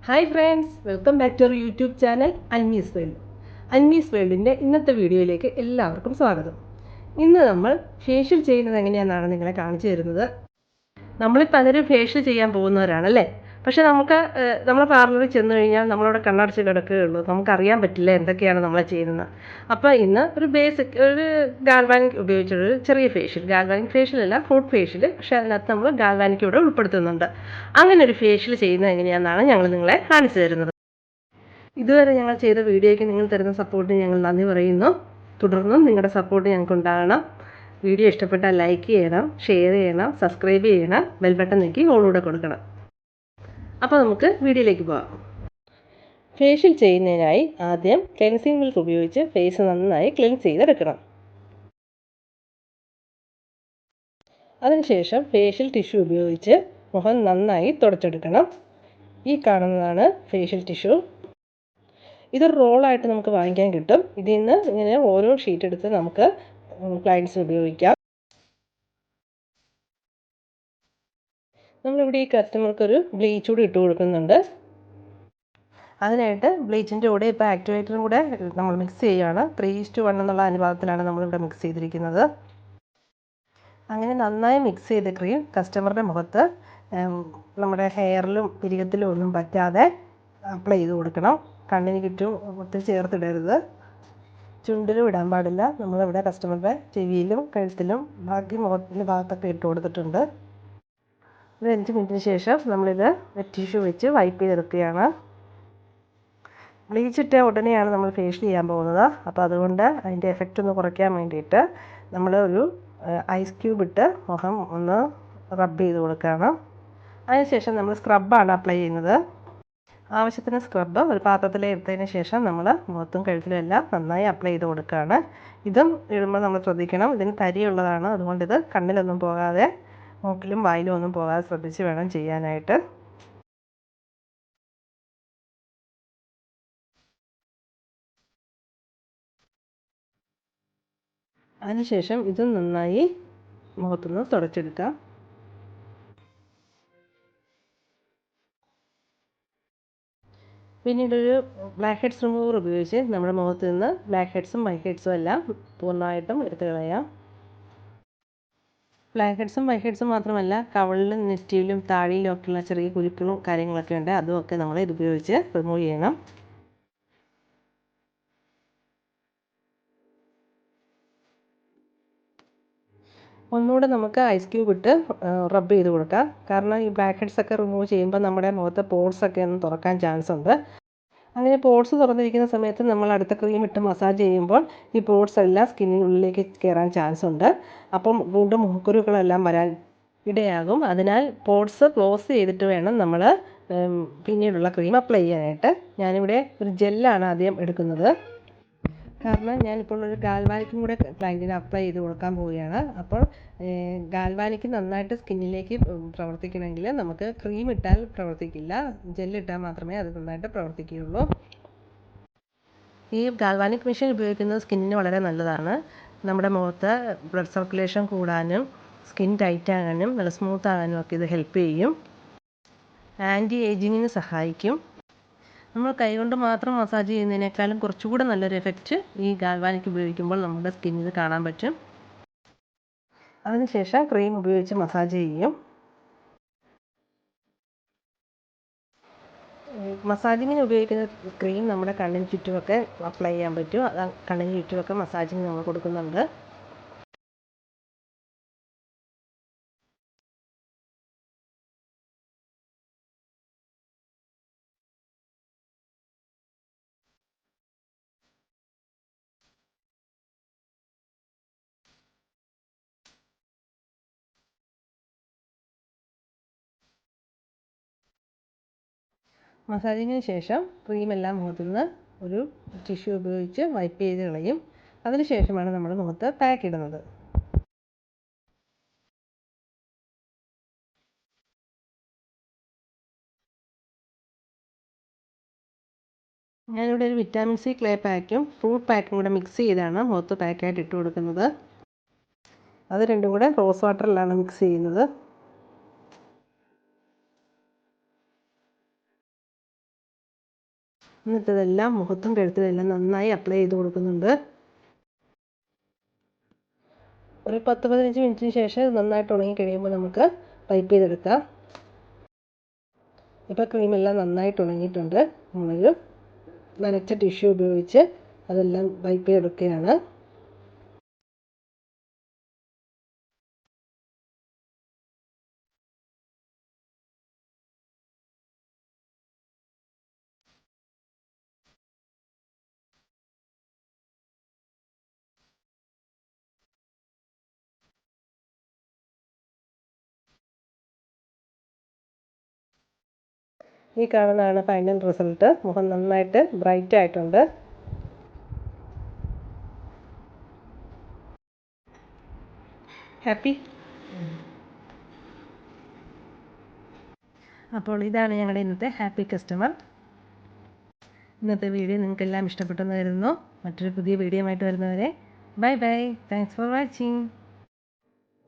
Hi friends, welcome back to our YouTube channel Anmees world. Anmees വേൾഡിൻ്റെ ഇന്നത്തെ വീഡിയോയിലേക്ക് എല്ലാവർക്കും സ്വാഗതം. ഇന്ന് നമ്മൾ ഫേഷ്യൽ ചെയ്യുന്നത് എങ്ങനെയാണെന്നാണ് നിങ്ങളെ കാണിച്ചു തരുന്നത്. നമ്മളിൽ പലരും ഫേഷ്യൽ ചെയ്യാൻ പോകുന്നവരാണല്ലേ. പക്ഷേ നമ്മൾ പാർലറിൽ ചെന്ന് കഴിഞ്ഞാൽ നമ്മളവിടെ കണ്ണടച്ച് കിടക്കുകയുള്ളൂ. നമുക്കറിയാൻ പറ്റില്ല എന്തൊക്കെയാണ് നമ്മൾ ചെയ്യുന്നത്. അപ്പോൾ ഇന്ന് ഒരു ഗാൽവാനിക് ഉപയോഗിച്ചുള്ളൊരു ചെറിയ ഫേഷ്യൽ, ഗാൽവാനിക് ഫേഷ്യലല്ല, ഫ്രൂട്ട് ഫേഷ്യൽ. പക്ഷേ അതിനകത്ത് നമ്മൾ ഗാൽവാനിക് കൂടെ ഉൾപ്പെടുത്തുന്നുണ്ട്. അങ്ങനെ ഒരു ഫേഷ്യൽ ചെയ്യുന്നത് എങ്ങനെയാണെന്നാണ് ഞങ്ങൾ നിങ്ങളെ കാണിച്ചു തരുന്നത്. ഇതുവരെ ഞങ്ങൾ ചെയ്ത വീഡിയോയ്ക്ക് നിങ്ങൾ തരുന്ന സപ്പോർട്ടിന് ഞങ്ങൾ നന്ദി പറയുന്നു. തുടർന്നും നിങ്ങളുടെ സപ്പോർട്ട് ഞങ്ങൾക്ക് ഉണ്ടാകണം. വീഡിയോ ഇഷ്ടപ്പെട്ടാൽ ലൈക്ക് ചെയ്യണം, ഷെയർ ചെയ്യണം, സബ്സ്ക്രൈബ് ചെയ്യണം, ബെൽ ബട്ടൺ ഞെക്കി ഓളൂടെ കൊടുക്കണം. അപ്പോൾ നമുക്ക് വീഡിയോയിലേക്ക് പോകാം. ഫേഷ്യൽ ചെയ്യുന്നതിനായി ആദ്യം ക്ലെൻസിങ് മിൽക്ക് ഉപയോഗിച്ച് ഫേസ് നന്നായി ക്ലെൻസ് ചെയ്തെടുക്കണം. അതിനുശേഷം ഫേഷ്യൽ ടിഷ്യൂ ഉപയോഗിച്ച് മുഖം നന്നായി തുടച്ചെടുക്കണം. ഈ കാണുന്നതാണ് ഫേഷ്യൽ ടിഷ്യൂ. ഇതൊരു റോളായിട്ട് നമുക്ക് വാങ്ങിക്കാൻ കിട്ടും. ഇതിൽ നിന്ന് ഇങ്ങനെ ഓരോ ഷീറ്റ് എടുത്ത് നമുക്ക് ക്ലയൻറ്റ്സിന് ഉപയോഗിക്കാം. നമ്മളിവിടെ ഈ കസ്റ്റമർക്കൊരു ബ്ലീച്ച് കൂടി ഇട്ട് കൊടുക്കുന്നുണ്ട്. അതിനായിട്ട് ബ്ലീച്ചിൻ്റെ കൂടെ ഇപ്പോൾ ആക്ടിവേറ്ററും കൂടെ നമ്മൾ മിക്സ് ചെയ്യുകയാണ്. 3:1 എന്നുള്ള അനുപാതത്തിലാണ് നമ്മളിവിടെ മിക്സ് ചെയ്തിരിക്കുന്നത്. അങ്ങനെ നന്നായി മിക്സ് ചെയ്ത ക്രീം കസ്റ്റമറുടെ മുഖത്ത് നമ്മുടെ ഹെയറിലും പിരികത്തിലും ഒന്നും പറ്റാതെ അപ്ലൈ ചെയ്ത് കൊടുക്കണം. കണ്ണിന് ചുറ്റും ഒത്തിരി ചേർത്തിടരുത്. ചുണ്ടിലും ഇടാൻ പാടില്ല. നമ്മളിവിടെ കസ്റ്റമറുടെ ചെവിയിലും കഴുത്തിലും ബാക്കി മുഖത്തിൻ്റെ ഭാഗത്തൊക്കെ ഇട്ട് കൊടുത്തിട്ടുണ്ട്. ഒരു 5 മിനിറ്റിന് ശേഷം നമ്മളിത് വെറ്റ് ടിഷ്യൂ വെച്ച് വൈപ്പ് ചെയ്തെടുക്കുകയാണ്. ബ്ലീച്ച് ഇട്ട ഉടനെയാണ് നമ്മൾ ഫേഷ്യൽ ചെയ്യാൻ പോകുന്നത്. അപ്പോൾ അതുകൊണ്ട് അതിൻ്റെ എഫക്റ്റ് ഒന്ന് കുറയ്ക്കാൻ വേണ്ടിയിട്ട് നമ്മൾ ഒരു ഐസ് ക്യൂബ് ഇട്ട് മുഖം ഒന്ന് റബ്ബ് ചെയ്ത് കൊടുക്കുകയാണ്. അതിനുശേഷം നമ്മൾ സ്ക്രബാണ് അപ്ലൈ ചെയ്യുന്നത്. ആവശ്യത്തിന് സ്ക്രബ് ഒരു പാത്രത്തിൽ എടുത്തതിന് ശേഷം നമ്മൾ മുഖത്തും കഴുത്തിലും എല്ലാം നന്നായി അപ്ലൈ ചെയ്ത് കൊടുക്കുകയാണ്. ഇതും ഇടുമ്പോൾ നമ്മൾ ശ്രദ്ധിക്കണം, ഇതിന് തരിയുള്ളതാണ്. അതുകൊണ്ട് ഇത് കണ്ണിലൊന്നും പോകാതെ മൂക്കിലും വായിലും ഒന്നും പോകാതെ ശ്രദ്ധിച്ച് വേണം ചെയ്യാനായിട്ട്. അതിനുശേഷം ഇത് നന്നായി മുഖത്തുനിന്ന് തുടച്ചെടുക്കാം. പിന്നീടൊരു ബ്ലാക്ക് ഹെഡ്സ് റിമൂവർ ഉപയോഗിച്ച് നമ്മുടെ മുഖത്ത് നിന്ന് ബ്ലാക്ക് ഹെഡ്സും വൈറ്റ് ഹെഡ്സും എല്ലാം പൂർണ്ണമായിട്ടും എടുത്ത് കളയാം. ബ്ലാക്ക് ഹെഡ്സും വൈറ്റ് ഹെഡ്സും മാത്രമല്ല, കവിളിലും നെറ്റിയിലും താടിയിലും ഒക്കെയുള്ള ചെറിയ കുരുക്കളും കാര്യങ്ങളൊക്കെ ഉണ്ട്. അതുമൊക്കെ നമ്മൾ ഇതുപയോഗിച്ച് റിമൂവ് ചെയ്യണം. ഒന്നുകൂടെ നമുക്ക് ഐസ് ക്യൂബ് ഇട്ട് റബ്ബ് ചെയ്ത് കൊടുക്കാം. കാരണം ഈ ബ്ലാക്ക് ഹെഡ്സ് ഒക്കെ റിമൂവ് ചെയ്യുമ്പോൾ നമ്മുടെ മുഖത്തെ പോർട്സൊക്കെ ഒന്ന് തുറക്കാൻ ചാൻസ് ഉണ്ട്. അങ്ങനെ പോർട്സ് തുറന്നിരിക്കുന്ന സമയത്ത് നമ്മൾ അടുത്ത ക്രീം ഇട്ട് മസാജ് ചെയ്യുമ്പോൾ ഈ പോർട്സ് എല്ലാം സ്കിന്നിനുള്ളിലേക്ക് കയറാൻ ചാൻസ് ഉണ്ട്. അപ്പം വീണ്ടും മുഖക്കുരുക്കളെല്ലാം വരാൻ ഇടയാകും. അതിനാൽ പോർട്സ് ക്ലോസ് ചെയ്തിട്ട് വേണം നമ്മൾ പിന്നീടുള്ള ക്രീം അപ്ലൈ ചെയ്യാനായിട്ട്. ഞാനിവിടെ ഒരു ജെല്ലാണ് ആദ്യം എടുക്കുന്നത്. കാരണം ഞാനിപ്പോൾ ഒരു ഗാൽവാനിക്കും കൂടെ ക്ലയൻറ്റിന് അപ്ലൈ ചെയ്ത് കൊടുക്കാൻ പോവുകയാണ്. അപ്പോൾ ഗാൽവാനിക്ക് നന്നായിട്ട് സ്കിന്നിലേക്ക് പ്രവർത്തിക്കണമെങ്കിൽ നമുക്ക് ക്രീം ഇട്ടാൽ പ്രവർത്തിക്കില്ല, ജെല്ലിട്ടാൽ മാത്രമേ അത് നന്നായിട്ട് പ്രവർത്തിക്കുകയുള്ളൂ. ഈ ഗാൽവാനിക് മെഷീൻ ഉപയോഗിക്കുന്നത് സ്കിന്നിന് വളരെ നല്ലതാണ്. നമ്മുടെ മുഖത്ത് ബ്ലഡ് സർക്കുലേഷൻ കൂടാനും സ്കിൻ ടൈറ്റ് ആകാനും നല്ല സ്മൂത്ത് ആകാനും ഒക്കെ ഇത് ഹെൽപ്പ് ചെയ്യും. ആൻറ്റി ഏജിങ്ങിന് സഹായിക്കും. നമ്മൾ കൈകൊണ്ട് മാത്രം മസാജ് ചെയ്യുന്നതിനേക്കാളും കുറച്ചുകൂടെ നല്ലൊരു എഫക്റ്റ് ഈ ഗാൽവാനിക് ഉപയോഗിക്കുമ്പോൾ നമ്മുടെ സ്കിന്നിൽ കാണാൻ പറ്റും. അതിനുശേഷം ക്രീം ഉപയോഗിച്ച് മസാജ് ചെയ്യും. മസാജിങ്ങിന് ഉപയോഗിക്കുന്ന ക്രീം നമ്മുടെ കണ്ണിന് ചുറ്റുമൊക്കെ അപ്ലൈ ചെയ്യാൻ പറ്റും. കണ്ണിന് ചുറ്റുമൊക്കെ മസാജിങ് നമ്മൾ കൊടുക്കുന്നുണ്ട്. മസാജിങ്ങിന് ശേഷം ക്രീമെല്ലാം മുഖത്തു നിന്ന് ഒരു ടിഷ്യൂ ഉപയോഗിച്ച് വൈപ്പ് ചെയ്ത് കളയും. അതിനുശേഷമാണ് നമ്മൾ മുഖത്ത് പാക്ക് ഇടുന്നത്. ഞാനിവിടെ ഒരു വിറ്റാമിൻ സി ക്ലേ പാക്കും ഫ്രൂട്ട് പാക്കും കൂടെ മിക്സ് ചെയ്താണ് മുഖത്ത് പാക്കായിട്ട് ഇട്ട് കൊടുക്കുന്നത്. അത് രണ്ടും കൂടെ റോസ് വാട്ടറിലാണ് മിക്സ് ചെയ്യുന്നത്. എന്നിട്ട് ഇതെല്ലാം മുഖത്തും കഴുത്തിലെല്ലാം നന്നായി അപ്ലൈ ചെയ്ത് കൊടുക്കുന്നുണ്ട്. ഒരു 10-15 മിനിറ്റിന് ശേഷം ഇത് നന്നായിട്ട് ഉണങ്ങി കഴിയുമ്പോൾ നമുക്ക് വൈപ്പ് ചെയ്തെടുക്കാം. ഇപ്പോൾ ക്രീമെല്ലാം നന്നായിട്ട് ഉണങ്ങിയിട്ടുണ്ട്. നമ്മളൊരു നനച്ച ടിഷ്യൂ ഉപയോഗിച്ച് അതെല്ലാം വൈപ്പ് ചെയ്തെടുക്കുകയാണ്. ഈ കാണുന്നതാണ് ഫൈനൽ റിസൾട്ട്. മുഖം നന്നായിട്ട് ബ്രൈറ്റ് ആയിട്ടുണ്ട്. ഹാപ്പി. അപ്പോൾ ഇതാണ് ഞങ്ങളുടെ ഇന്നത്തെ ഹാപ്പി കസ്റ്റമർ. ഇന്നത്തെ വീഡിയോ നിങ്ങൾക്കെല്ലാം ഇഷ്ടപ്പെട്ടെന്ന് കരുതുന്നു. മറ്റൊരു പുതിയ വീഡിയോ ആയിട്ട് വരുന്നവരെ bye bye. Thanks for watching.